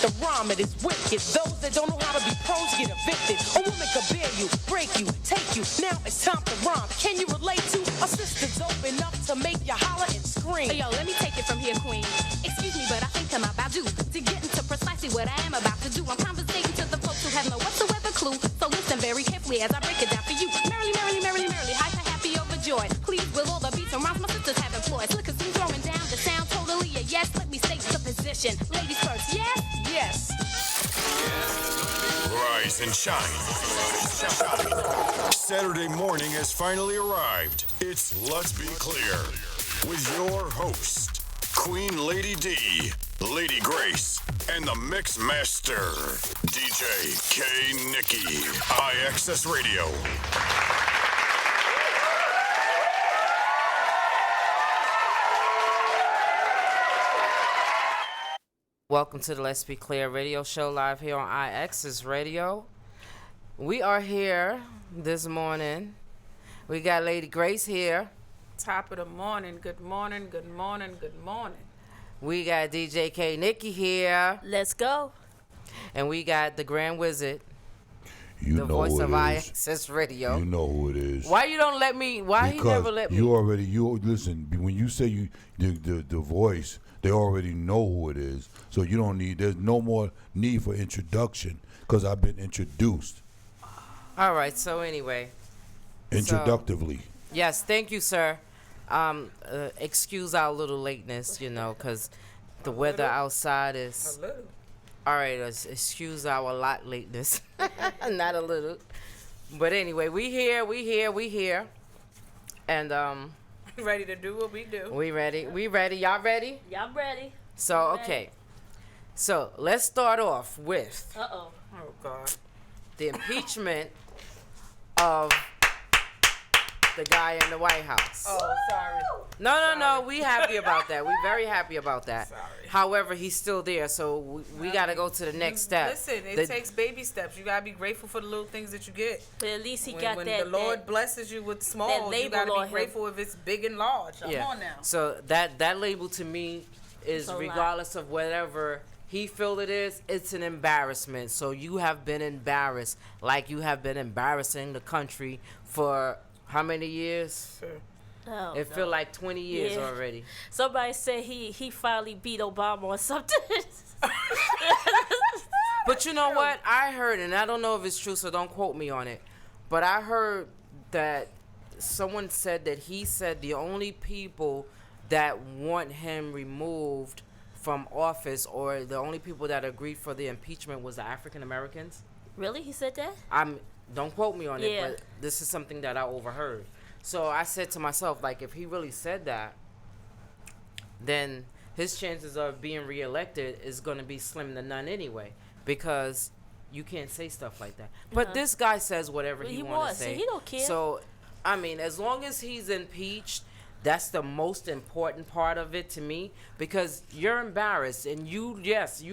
the rhyme, it is wicked. Those that don't know how to be pros get evicted. A woman could bear you, break you, take you. Now it's time to rhyme. Can you relate to a sister's open enough to make you holler and scream? Hey, yo, let me take it from here, queen. Excuse me, but I think I'm about due to get into precisely what I am about to do. I'm conversating to the folks who have no whatsoever clue. So listen very carefully as I break it down for you. Merrily, merrily, merrily, merrily, hyper, happy, overjoyed. Please, with all the beats and rhymes my sisters have employed. Look, cause throwing down the sound totally a yes. Let me state the position. Ladies first, yes? Yes. Rise and shine. Saturday morning has finally arrived. It's Let's Be Clear with your host, Queen Lady D, Lady Grace, and the Mix Master, DJ K. Nicky, IXS Radio. Welcome to the Let's Be Clear radio show live here on IX's Radio. We are here this morning. We got Lady Grace here. Top of the morning. Good morning, good morning, good morning. We got DJ K. Nicky here. Let's go. And we got the Grand Wizard, You the know voice who of it is. IXS Radio. You know who it is. Why you don't let me? Why because he never let me? you listen. When you say the voice, they already know who it is. So you don't need. There's no more need for introduction because I've been introduced All right. So anyway, introductively. yes, thank you, sir. Excuse our little lateness, because the weather outside is. A little. All right, excuse our lot lateness. Not a little. But anyway, we here. And Ready to do what we do. we ready. Y'all ready? Y'all ready? So, okay. So, let's start off with Uh-oh. Oh, God. the impeachment of the guy in the White House. Oh, sorry. No, we happy about that. We very happy about that. Sorry. However, he's still there, so we got to go to the next step. Listen, it takes baby steps. You got to be grateful for the little things that you get. But at least he When got that. the Lord blesses you with small, you label got to on be him. grateful if it's big and large. Come on now. So that label to me is It's a lot. regardless of whatever he feel it is, it's an embarrassment. So you have been embarrassed, like you have been embarrassing the country for how many years? Oh, It feel like 20 years Yeah. already. Somebody said he finally beat Obama or something. But you know what? I heard, and I don't know if it's true, so don't quote me on it, but I heard that someone said that he said the only people that want him removed from office, or the only people that agreed for the impeachment, was the African Americans. Really? He said that? Don't quote me on Yeah. it, but this is something that I overheard. So I said to myself, like, if he really said that, then his chances of being reelected is going to be slim to none anyway, because you can't say stuff like that. But this guy says whatever Well, he he wants wants. to say. He don't care. So, I mean, as long as he's impeached, that's the most important part of it to me, because you're embarrassed, and you're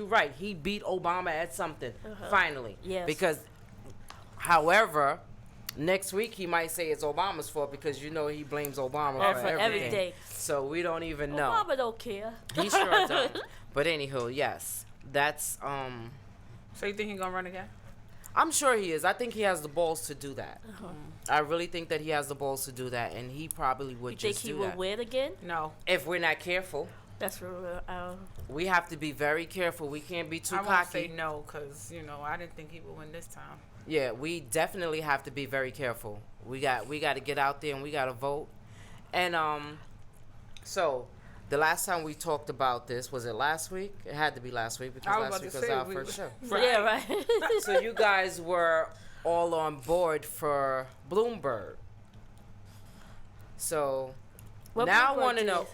right. He beat Obama at something, finally. Yes. Because, however, next week he might say it's Obama's fault, because he blames Obama for for everything. everything. So we don't even know. Obama don't care. He sure don't. But anywho, yes, that's So you think he's going to run again? I'm sure he is. I think he has the balls to do that. I really think that he has the balls to do that, and he probably would You think just he do will that. win again? No. If we're not careful, That's for real. we have to be very careful. We can't be too I won't say cocky. no because, I didn't think he would win this time. Yeah, we definitely have to be very careful. We got to get out there and we got to vote. And so the last time we talked about this, was it last week? It had to be last week, because I was last about week to was say, our we first show. Yeah, right. So you guys were all on board for Bloomberg. So What now I Bloomberg want to did? know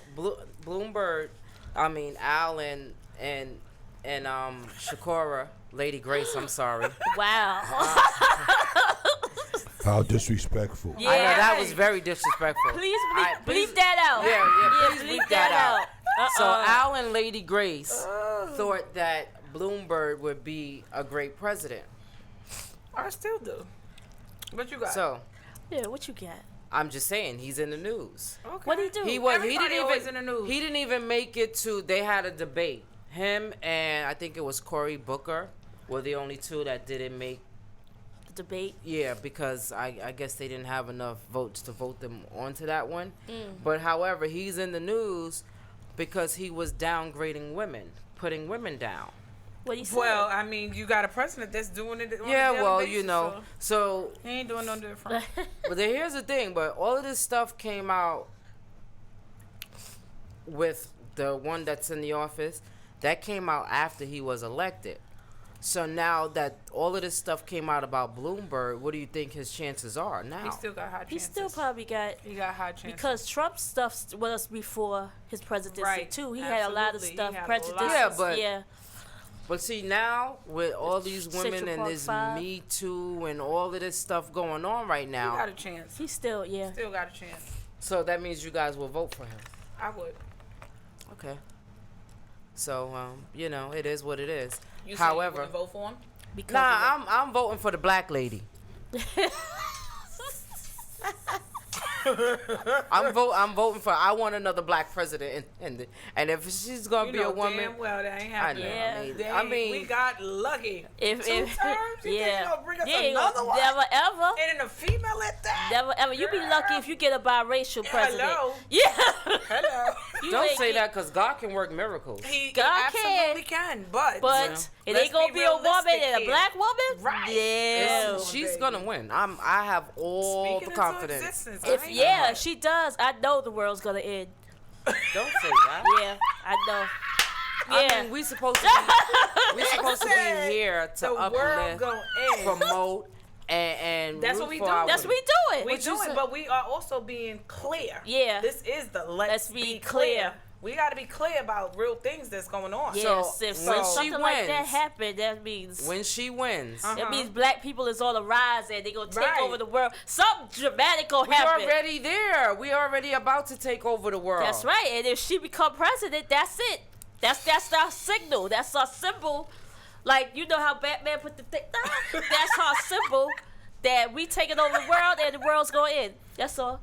Bloomberg. I mean, Al and Shakura, Lady Grace. I'm sorry. Wow. How disrespectful. Yeah. I know that was very disrespectful. Please I- bleep that out. Yeah, please bleep that out. So Uh-uh. Al and Lady Grace thought that Bloomberg would be a great president. I still do. What you got? So Yeah, what you got? I'm just saying, he's in the news. okay. What he do? He Everybody didn't always even in the news. He didn't even make it to. They had a debate, Him and I think it was Cory Booker were the only two that didn't make. The debate. Yeah, because I guess they didn't have enough votes to vote them onto that one. But however, he's in the news because he was downgrading women, putting women down. What he said? Well, I mean, you got a president that's doing it. On a Yeah, daily well, basis, you know, so he ain't doing no different. but then here's the thing, but all of this stuff came out with the one that's in the office. That came out after he was elected. So now that all of this stuff came out about Bloomberg, what do you think his chances are now? He still got high chances. he still probably got He got high chances. because Trump's stuff was before his presidency Right. too. He had a lot of Absolutely. He stuff, had a prejudices. lot. Yeah, but- yeah. But see, now with all these women Central and Park this 5. Me Too and all of this stuff going on right he now, got a chance. He's still Still got a chance. so that means you guys will vote for him. I would. Okay. So you know, it is what it is. You However, say you wouldn't vote for him? because nah, I'm voting for the black lady. I'm voting for. I want another black president, and if she's gonna You be know a woman, damn well that ain't I happening. know. Yeah. Dang, we got lucky. if Two terms? You think yeah, you gonna bring us yeah, another one? never ever. And then a female at that? Never ever. You be lucky if you get a biracial president. Hello. Yeah. Hello. You don't ain't say get- that because God can work miracles. He God absolutely can, but But it let's ain't gonna be a woman realistic and a here. black woman. Right. Yeah. It's- she's baby. gonna win. I have all Speaking the into confidence. existence, If right? yeah, she does. I know the world's gonna end. Don't say that. Yeah, I know. I Yeah. mean, we supposed to be here to the world uplift, gonna end. promote, and That's root what we for do. our That's what women. we doing. We're What you doing, said- but we are also being clear. Yeah. This is the let's be clear. We got to be clear about real things that's going on. Yes, if when she something like that wins- happen, that means When she wins, that means black people is on the rise and they gonna take Right. over the world. Something dramatic gonna we happen. already there. We already about to take over the world. That's right. And if she become president, that's it. That's our signal. That's our symbol. Like you know how Batman put the thing. That's our symbol that we taking over the world and the world's gonna end. That's all.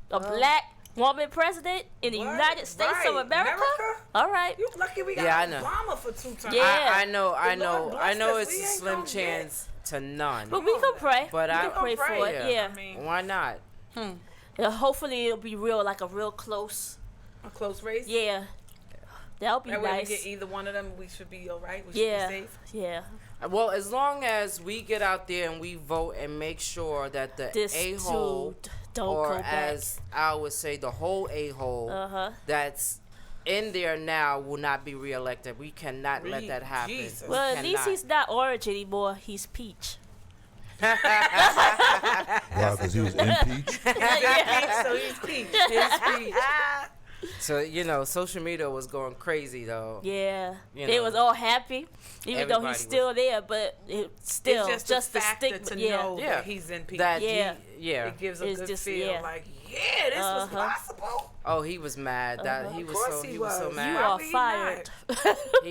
A black woman president in the What? United States of Right. America. America? All right. You lucky we got Yeah, I know. Obama for 2 times. Yeah. I know. The Lord I know. bless us. It's We a ain't slim gonna chance to none. But we can pray. But we I- can pray Gonna for pray, it. yeah. Yeah. I mean, Why not? Hopefully it'll be real, like a real close. a close race. Yeah. That'll be That way we nice. get either one of them, we should be all right. We should Yeah. be safe. Yeah. Well, as long as we get out there and we vote and make sure that the This a-hole, dude don't or go back. as I would say, the whole a-hole Uh-huh. that's in there now will not be reelected. We cannot let that happen. Jesus. We Well, at least cannot. he's not orange anymore. He's peach. Wow, because he was impeached. So he's peach. So, you know, social media was going crazy, though. Yeah. You They know, was all happy, even though everybody he's was- still there, but it still It's just the the fact stigma. to Yeah. know Yeah. that he's in peace. That Yeah. It gives a It's good just- feel yeah. like, yeah, this was Uh-huh. possible. Oh, he was mad. That he Of was course so he he was so was. mad. You Why are would he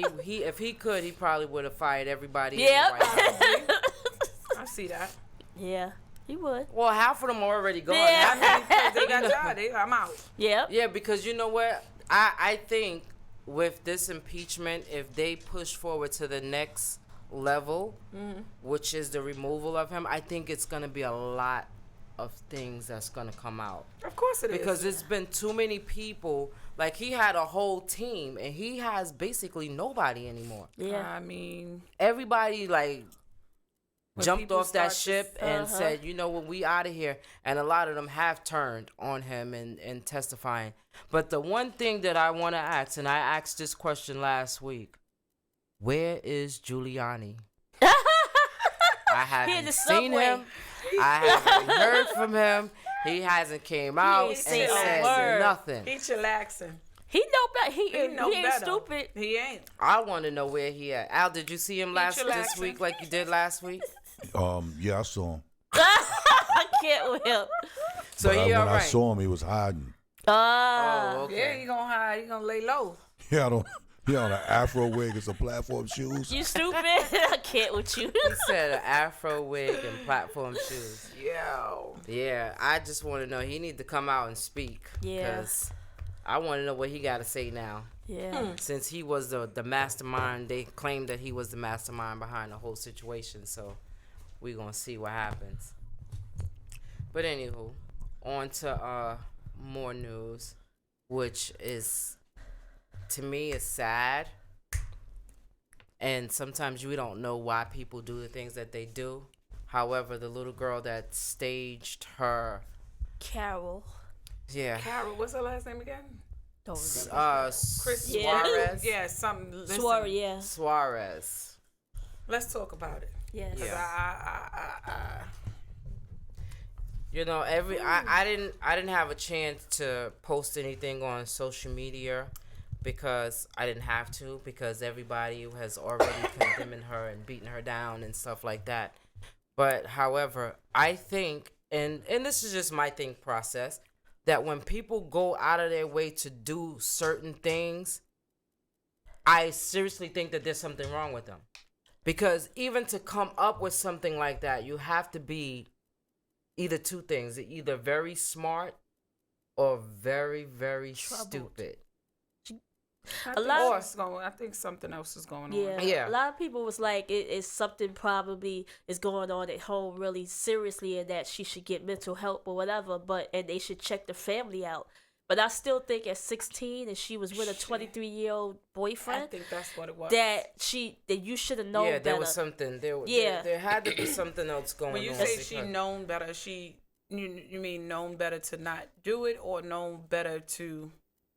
fired. he if he could, he probably would have fired everybody. in Yep. the White House. I see that. Yeah, he would. Well, half of them are already gone. Yeah. That means- They got job. I'm out. Yep. yeah, because you know what? I think with this impeachment, if they push forward to the next level, which is the removal of him, I think it's gonna be a lot of things that's gonna come out. Of course it is. Because it's been too many people. Like he had a whole team, and he has basically nobody anymore. Yeah. I mean, Everybody like When jumped people off that start to ship and Uh-huh. said, you know what, we out of here. And a lot of them have turned on him and testifying. But the one thing that I want to ask, and I asked this question last week, where is Giuliani? I haven't the seen subway. him. I haven't heard from him. He hasn't came out and ain't said a said word. nothing. he's chillaxing. He know better. He know ain't better. stupid. He ain't. I want to know where he at. Al, did you see him this chillaxing. week like you did last week? Yeah, I saw him. I can't help. So But he all when I right. saw him, he was hiding. Ah. Oh, okay. Yeah, he gonna hide. He gonna lay low. He had on an afro wig and some platform shoes. You stupid? I can't with you. He said an afro wig and platform shoes. Yo. Yeah, I just want to know. He need to come out and speak. Yeah. 'Cause I want to know what he got to say now. Yeah. Since he was the mastermind, they claimed that he was the mastermind behind the whole situation. So we gonna see what happens. But anywho, on to more news, which is, to me, is sad. And sometimes we don't know why people do the things that they do. However, the little girl that staged her, Carol. yeah, Carol, what's her last name again? Don't remember. Chris Yeah. Suarez. Yeah, something. Listen, Suarez, yeah. Suarez. Let's talk about it. Yes. 'Cause You know, I didn't have a chance to post anything on social media because I didn't have to, because everybody has already condemning her and beating her down and stuff like that. But however, I think, and this is just my think process, that when people go out of their way to do certain things, I seriously think that there's something wrong with them. Because even to come up with something like that, you have to be either two things, either very smart or very, very stupid. I think something else is going on. Yeah. A lot of people was like, it's something probably is going on at home really seriously, and that she should get mental help or whatever, and they should check the family out. But I still think at 16 and she was with a 23-year-old boyfriend. I think that's what it was. That you should have known better. Yeah, there was something. There had to be something else going on. When you say she known better, you mean known better to not do it, or known better to,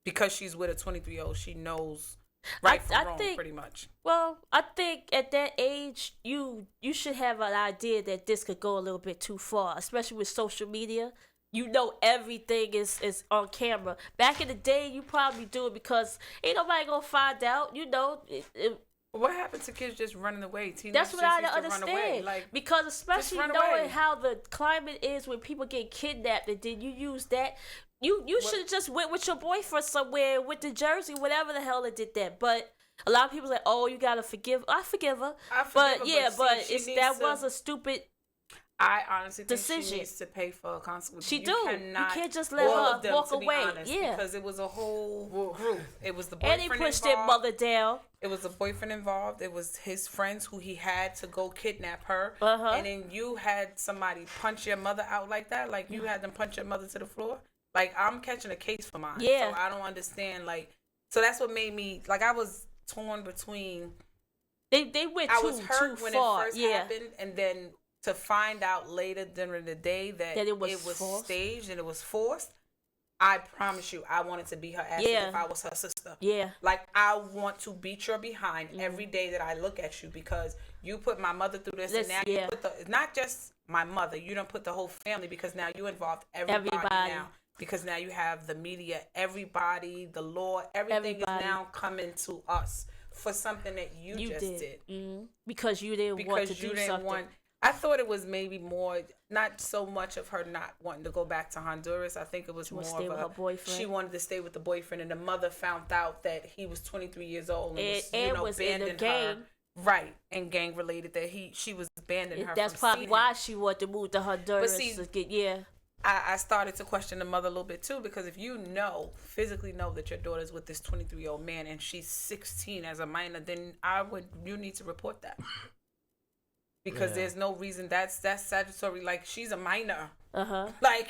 because she's with a 23-year-old, she knows right from wrong, pretty much. Well, I think at that age, you should have an idea that this could go a little bit too far, especially with social media. You know everything is on camera. Back in the day, you probably do it because ain't nobody gonna find out. You know. What happened to kids just running away? That's what I don't used to run away. understand. Like, because especially run knowing away. how the climate is when people get kidnapped, and then you use that. You should have just went with your boyfriend somewhere with the jersey, whatever the hell they did that. But a lot of people like, oh, you gotta forgive. I forgive her. But was a stupid. I honestly think decision. She needs to pay for a consequence. You can't just let all her of them, walk to be away. honest, Yeah, because it was a whole group. It was the and boyfriend he pushed involved. their mother down. It was the boyfriend involved. It was his friends who he had to go kidnap her. And then you had somebody punch your mother out like that. Like, you had them punch your mother to the floor. Like, I'm catching a case for mine. Yeah. So I don't understand. Like, so that's what made me, like, I was torn between. They went I too was hurt too when far. it first happened, and then to find out later during the day that it was staged and it was forced. I promise you, I wanted to beat her ass if I was her sister. Yeah. Like, I want to beat your behind every day that I look at you, because you put my mother through this, and now you put not just my mother, you don't put the whole family, because now you involved everybody. Now. Because now you have the media, everybody, the law, everything is now coming to us for something that you just did. Mm-hmm. Because you didn't want to do something. I thought it was maybe more, not so much of her not wanting to go back to Honduras. I think it was more of her boyfriend. She wanted to stay with the boyfriend, and the mother found out that he was 23 years old and was banding her. Right, and gang related, that she was banding her. That's probably why she wanted to move to Honduras. But see, I started to question the mother a little bit too, because if you physically know that your daughter's with this 23-year-old man and she's 16 as a minor, then you need to report that. Because there's no reason that's statutory. Like, she's a minor. Like,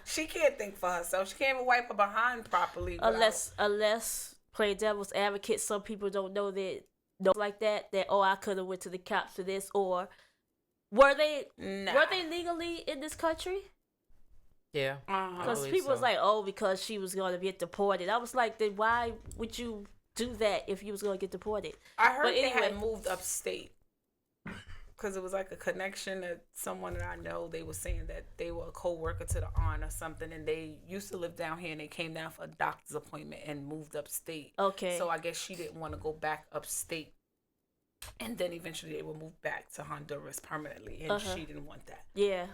she can't think for herself. She can't even wipe her behind properly. Unless play devil's advocate, some people don't know like that I could have went to the cops for this, or were they legally in this country? Yeah. Because people was like, oh, because she was going to get deported. I was like, then why would you do that if you was going to get deported? I heard they had moved upstate. Because it was like a connection that someone that I know, they were saying that they were a co-worker to the aunt or something, and they used to live down here, and they came down for a doctor's appointment and moved upstate. Okay. So I guess she didn't want to go back upstate. And then eventually they were moved back to Honduras permanently, and she didn't want that. Yeah.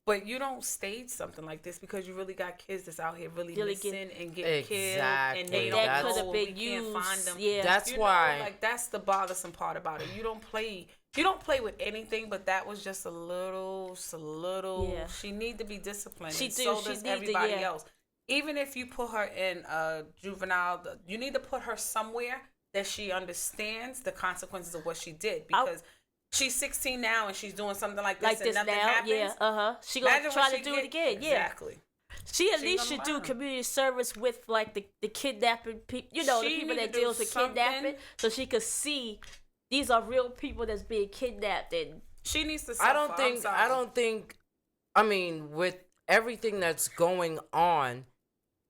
But you don't stage something like this because you really got kids that's out here really missing and getting killed, and they that don't could have been can't used. find them. Yeah, that's why. Like, that's the bothersome part about it. You don't play with anything, but that was just a little. Yeah. She need to be disciplined. She does everybody else. even if you put her in a juvenile, you need to put her somewhere that she understands the consequences of what she did, because she's 16 now and she's doing something like this, and nothing now, happens. yeah, she gonna Imagine try when to she do it get- again, yeah. Exactly. She at She least gonna should do learn. community service with like the kidnapping people, you know, the She people need that to do deals with something. kidnapping, so she could see these are real people that's being kidnapped. And She needs to I suffer. don't think. I'm sorry. I don't think. I mean, with everything that's going on,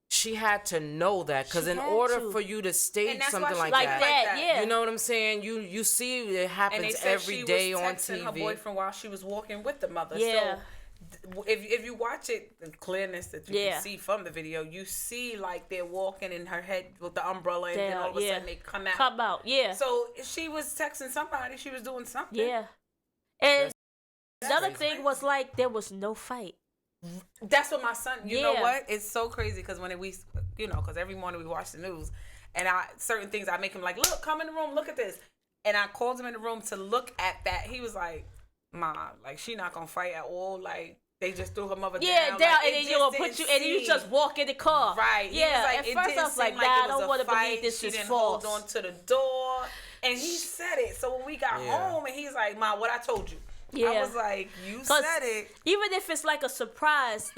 she had to know that, because She in had order to. for you to stage And that's why something she like like that, that, yeah. you know what I'm saying? You see it And they happens said every she day was on texting her TV. boyfriend while she was walking with the mother. Yeah. So if you watch it, the clearness that you Yeah. can see from the video, you see like they're walking in her head with the umbrella, and then Down, all of a yeah. sudden they come out. come out, yeah, So she was texting somebody. She was doing something. yeah. And another That's thing crazy. was like there was no fight. That's what my son. You know Yeah. what? It's so crazy because because every morning we watch the news, and certain things I make him like, look, come in the room, look at this, and I called him in the room to look at that. He was like, "Ma, like she not gonna fight at all. Like they just threw her mother Yeah, down. down, Like, and it then you just gonna put didn't you, and then you seem- just walk in the car. Right. He Yeah. was like, At it first didn't I was like, seem nah, I it don't was a want to fight. believe this She is didn't false. hold on to the door, and he said it. So when we got Yeah. home, and he's like, "Ma, what I told you." Yeah. I was like, "You 'Cause said it." even if it's like a surprise,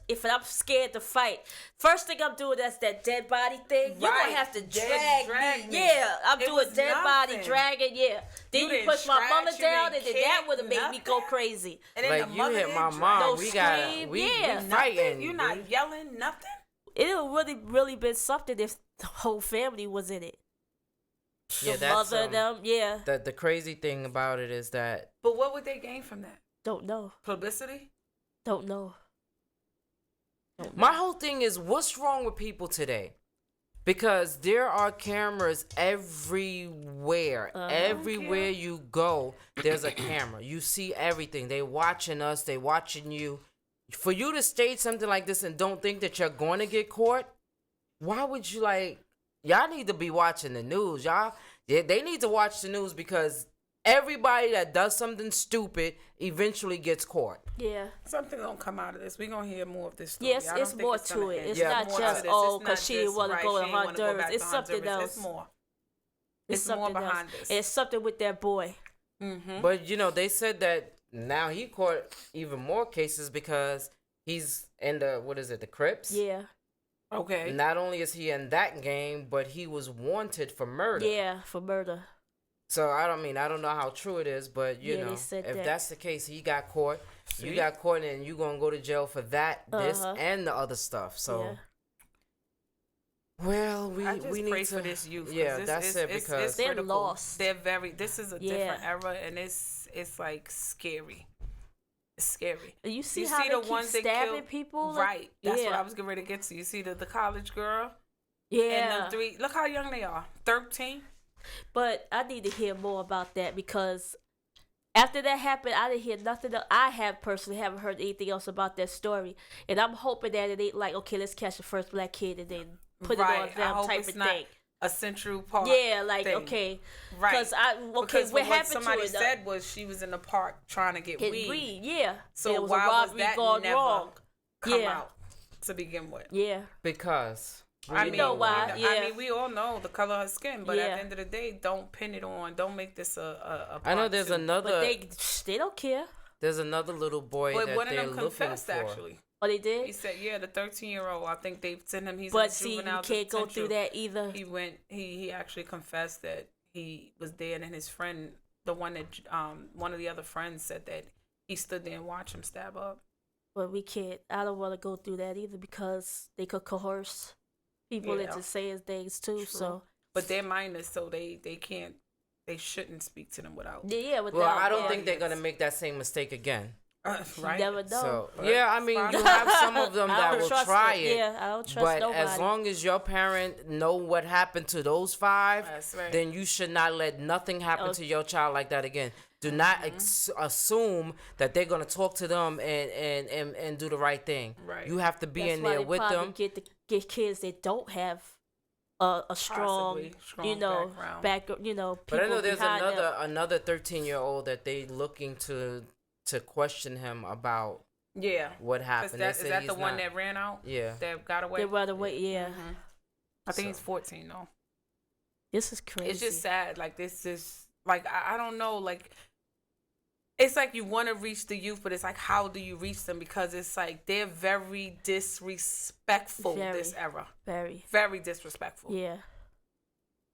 if I'm scared to fight, first thing I'm doing that's that dead body thing. You're Right. gonna have to Drag drag me. me. Yeah, I'm It doing was dead body nothing. dragging. Yeah, then You you, didn't push my scratch, mother you down, didn't and then that kick, would have made me go nothing. crazy. And then Like the you mother hit didn't my drag- mom, No we got scream, we yeah. fighting. You're dude. not yelling nothing. It would really been something if the whole family was in it. Yeah, The that's mother, them, yeah. the crazy thing about it is that But what would they gain from that? Don't know. Publicity? Don't know. my whole thing is, what's wrong with people today? Because there are cameras everywhere. Everywhere you go, there's a camera. You see everything. They watching us. They watching you. For you to stage something like this and don't think that you're going to get caught, why would you y'all need to be watching the news. They need to watch the news, because everybody that does something stupid eventually gets caught. Yeah. Something gonna come out of this. We're gonna hear more of this story. Yes, I don't it's think more it's gonna to it. end. It's Yeah. not More to just, this. oh, It's because not she didn't just, want to right, go to she didn't wanna go Honduras. back It's to something Honduras. else. It's more. It's It's more something behind else. this. It's something with that boy. But they said that now he caught even more cases because he's in the Crips. Yeah. Okay. Not only is he in that game, but he was wanted for murder. Yeah, for murder. So I don't know how true it is, but Yeah, they if said that. that's the case, he got caught. You Sweet. got caught, and you gonna go to jail for that, this, Uh-huh. and the other stuff. So, Yeah. well, we I just we pray need for to. this youth. 'cause Yeah, this- that's it. Because They're critical. lost. They're very. This is a Yeah. different era, and it's like scary. It's scary. And you see You how see they the keep ones that stabbing killed- people? Right. That's yeah. what I was getting ready to get to. You see the college girl Yeah. and the three. Look how young they are. 13. But I need to hear more about that, because after that happened, I didn't hear nothing else. I have personally haven't heard anything else about that story. And I'm hoping that it ain't like, okay, let's catch the first black kid and then put right. it on I them hope type it's of not thing. a Central Park. Yeah, like, thing. okay. Right. Because Because what what happened somebody to it? said was she was in the park trying to get weed. Weed, yeah. So And it was why a was robbery that gone never wrong. come Yeah. out to begin with? Yeah. because I You mean, know why, I yeah. mean, we all know the color of her skin, but Yeah. at the end of the day, don't pin it on. Don't make this a I know part there's two. another But they don't care. there's another little boy But that one of they're them looking confessed for. actually. Oh, they He did? said, "Yeah, the 13-year-old. I think they sent him. He's in But see, you juvenile can't go through detention." that either. He went. He actually confessed that he was there, and his friend, the one that one of the other friends, said that he stood there and watched him stab up. But we can't. I don't want to go through that either, because they could coerce people Yeah. into saying things too. True. So But they're minors, so they can't. They shouldn't speak to them without. yeah, without, Well, I don't yeah. think they're gonna make that same mistake again. Right. You never know. So But yeah, I mean, fine. you have some of them I that don't will trust try it. it. Yeah, I don't trust But nobody. as long as your parent know what happened to those 5, That's right. then you should not let nothing happen to your child like that again. Do not assume that they're gonna talk to them and do the right thing. Right. You have to be That's in why there they with probably them. Get kids that don't have a strong, Possibly strong you know, background. people But I know there's behind them. another 13-year-old that they looking to question him about Yeah. what 'Cause happened. That, They is said that he's the one not- that ran out? Yeah. That got away? They run away. Yeah. I think So- he's 14 though. This is crazy. It's just sad. Like this is like I don't know. Like it's like you want to reach the youth, but it's like how do you reach them? Because it's like they're very disrespectful Very. this era. very. Very disrespectful. Yeah.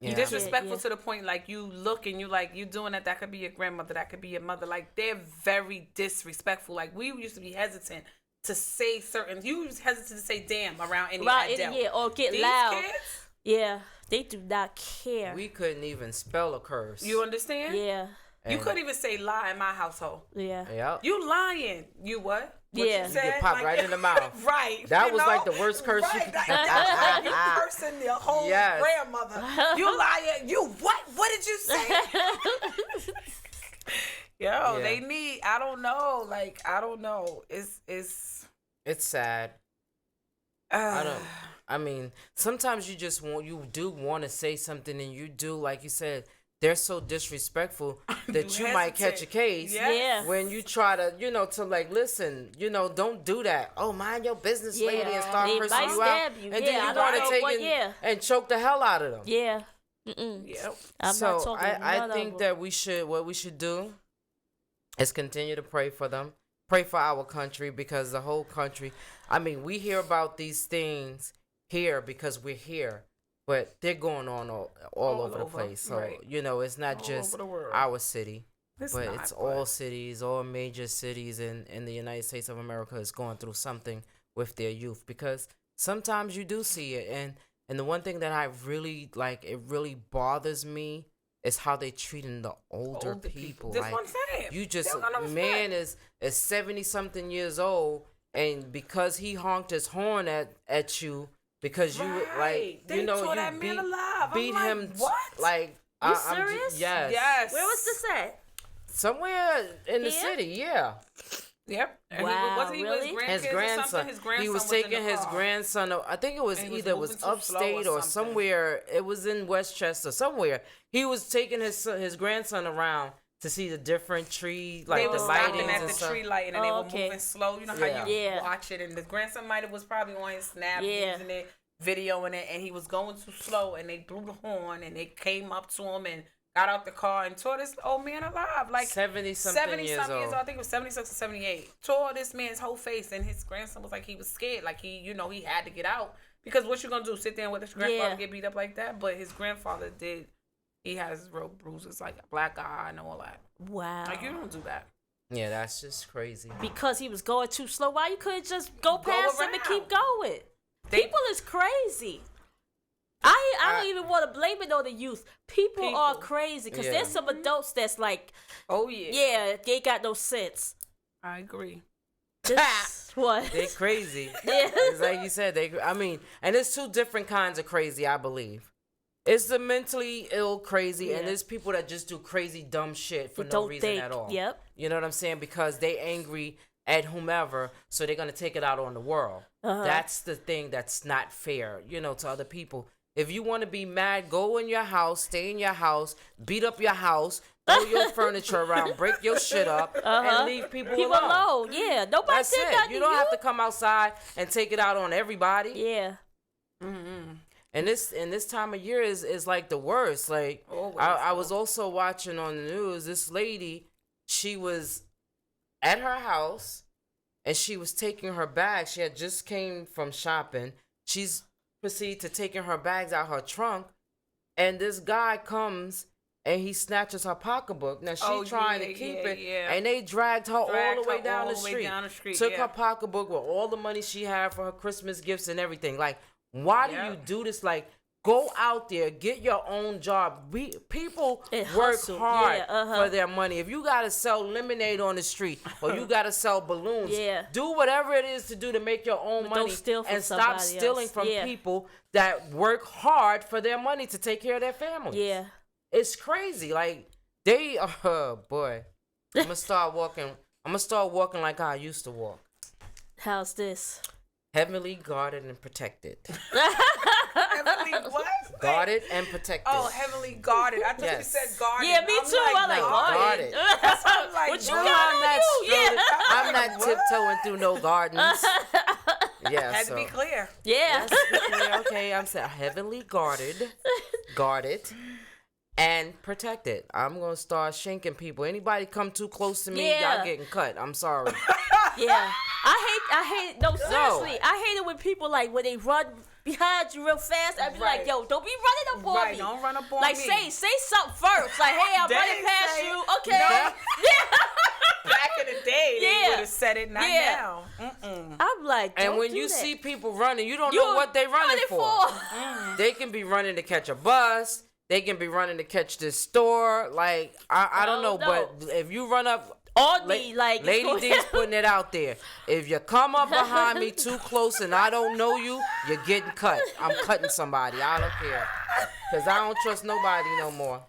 Yeah. Disrespectful Yeah. to the point like you look and you like you doing that could be your grandmother, that could be your mother. Like they're very disrespectful. Like we used to be hesitant to say certain. You was hesitant to say damn around any Right. adult. Yeah. Or get These loud. kids, Yeah. They do not care. We couldn't even spell a curse. you understand? Yeah. You And- couldn't even say lie in my household. Yeah. Yeah. You lying. You what? What Yeah. You, You said? get popped right in the mouth. Right. That you was know? like the worst curse you right. could- Like, you cursing your whole Yes. grandmother. You lying. You what? What did you say? Yo, they need. I don't know. Like I don't know. It's. It's sad. I don't. I mean, sometimes you just do want to say something, and you do, like you said, they're so disrespectful that you might catch a hesitate. case. Yes. Yeah. When you try to, to like, listen, don't do that. Oh, mind your business, Yeah. lady, and start They cursing might you out. stab you. And Yeah, then I you don't want know to take what- it yeah. and choke the hell out of them. Yeah. Mm-mm. Yep. I'm So not talking. I think that what we should do is continue to pray for them, pray for our country, because the whole country. I mean, we hear about these things here because we're here, but they're going on all over the place. So right. it's not All just over the world. our city, It's but not, it's but- all cities, all major cities in the United States of America is going through something with their youth, because sometimes you do see it, and the one thing that I really like, it really bothers me, is how they treating the older people. That's Like, what I'm saying. you They just don't got no respect. man is 70 something years old, and because he honked his horn at you because you Right. They tore you that man alive. I'm beat like, him what? like You I'm serious? yes. Yes. Where was this at? Somewhere in the Here? city, yeah. Yep. And Wow, wasn't he with really? his His grandkids or grandson. something? His grandson He was in taking the his car. grandson. I think it was And he was either moving too slow upstate or or something. somewhere. It was in Westchester, somewhere. He was taking his grandson around to see the different tree, like They the were stopping lightings at and the stuff. tree lighting and they Oh, were okay. moving slow. You know Yeah. how you Yeah. watch it, and the grandson might have was probably on his snap Yeah. using it, videoing it, and he was going too slow, and they blew the horn, and they came up to him and got out the car and tore this old man alive. Like 70-something years something old. I think it was 76 or 78. Tore this man's whole face, and his grandson was like he was scared, like he had to get out, because what you gonna do? Sit there and let his grandfather Yeah. get beat up like that? But his grandfather did. He has real bruises, like a black eye and all that. Wow. Like you don't do that. Yeah, that's just crazy. Because he was going too slow. Why you couldn't just go past him and around. keep going? They- People is crazy. I don't even want to blame it on the youth. People are People. crazy because Yeah. there's some adults that's like, Oh yeah. yeah, they ain't got no sense. I agree. This, what? They crazy. Yeah. It's like you said. And it's two different kinds of crazy, I believe. It's the mentally ill crazy, and Yeah. there's people that just do crazy dumb shit for They no don't reason think. at all. Yep. You know what I'm saying? Because they angry at whomever, so they're gonna take it out on the world. Uh-huh. That's the thing that's not fair, to other people. If you want to be mad, go in your house, stay in your house, beat up your house, throw your furniture around, break your shit up, and leave people alone. Yeah. Nobody That's did it. nothing You to don't you. have to come outside and take it out on everybody. Yeah. And this time of year is like the worst. Like Always. I was also watching on the news. This lady, she was at her house, and she was taking her bags. She had just came from shopping. She's proceeded to taking her bags out her trunk, and this guy comes and he snatches her pocketbook. Now she trying to keep it, and they dragged her all the way down the street. Took her pocketbook with all the money she had for her Christmas gifts and everything. Like, why do you do this? Like, go out there, get your own job. People And work hustle. hard Yeah, uh-huh. for their money. If you gotta sell lemonade on the street or you gotta sell balloons, Yeah. do whatever it is to do to make your own But don't money, steal from and stop somebody stealing else. from Yeah. people that work hard for their money to take care of their families. Yeah. It's crazy. Like, they, boy, I'm gonna start walking like I used to walk. How's this? Heavenly guarded and protected. Heavenly what? Guarded and protected. Oh, heavily guarded. I thought Yes. you said guarded. Yeah, me too. I'm like, guarded. guarded. I'm like, What you no, got I'm on not you? Yeah. I'm not tiptoeing through no gardens. Yeah, Had so. to be clear. Yeah. Okay, I'm saying heavily guarded, and protected. I'm gonna start shanking people. Anybody come too close to me, Yeah. y'all getting cut. I'm sorry. Yeah. I hate, no, seriously. I hate it when people, like, when they run behind you real fast, I'd be like, Right. yo, don't be running up on Right, me. don't run up on like, me. say something first. Like, hey, I'm They running ain't past say you. it. Okay. No. Yeah. Back in the day, they Yeah. would have said it, not Yeah. now. Mm-mm. I'm like, And don't when do you that. see people running, you don't You know what they running for. They can be running to catch a bus. They can be running to catch this store. Like, I don't know, No. but if you run up, On me, like, it's Lady going- D's putting it out there. If you come up behind me too close and I don't know you, you're getting cut. I'm cutting somebody. I don't care. Because I don't trust nobody no more.